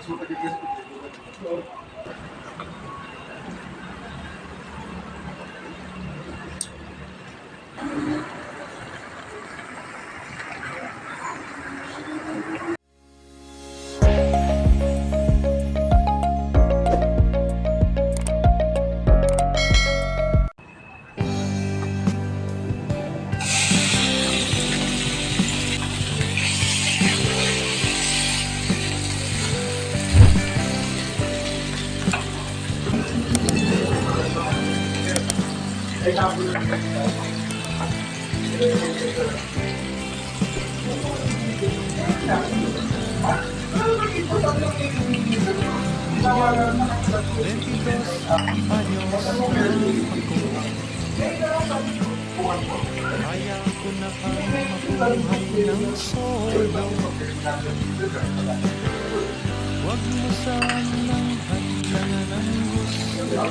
Kaya ko na kang mabuhay ng solo. Huwag mo sanang hadlangan ang gusto.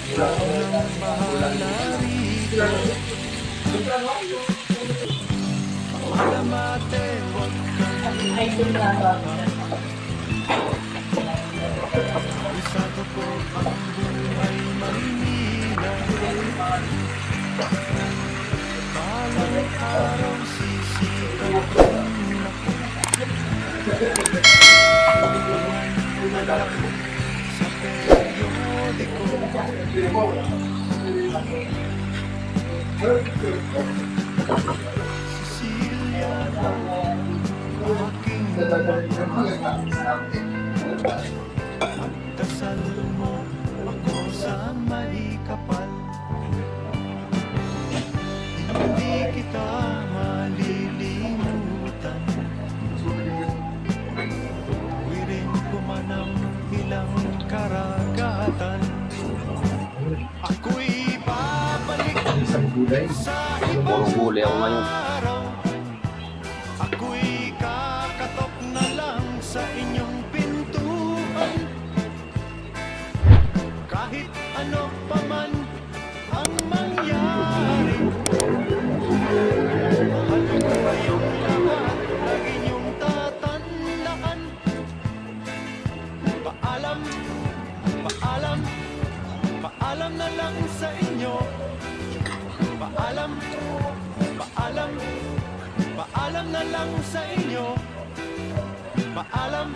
Ikaw nang bahala rito. Alamate, huwag kang isado ko ang buhay Maynila. Balang araw sisikat ang ako. Anak sa periodiko. Cecilia, aking dasal mo ako sa may kapal. Hindi kita malilimutan. Wirin ko man ang ilang karagatan. Ako'y babalik sa ibang araw. Ako'y kakatok na lang sa inyong pintuan. Kahit ano pa man ang mangyari, mahal ko kayong lahat, lagi niyong tatandaan. Paalam, paalam, paalam na lang sa inyo. Paalam, paalam, paalam na lang sa inyo. Paalam,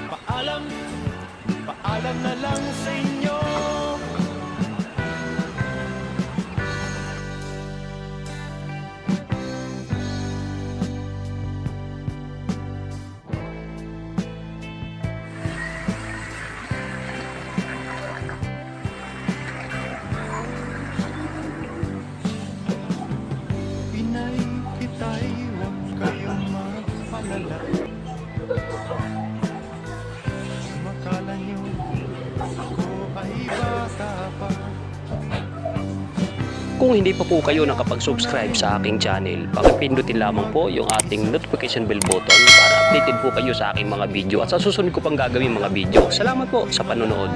paalam, paalam na lang sa inyo. Pinay, itay, huwag kayong magpalala. Makala nyo ako ay bata pa. Kung hindi pa po kayo nakapag-subscribe sa aking channel, pakipindutin lamang po yung ating notification bell button para updated po kayo sa aking mga video at sa susunod ko pang gagawin mga video. Salamat po sa panonood.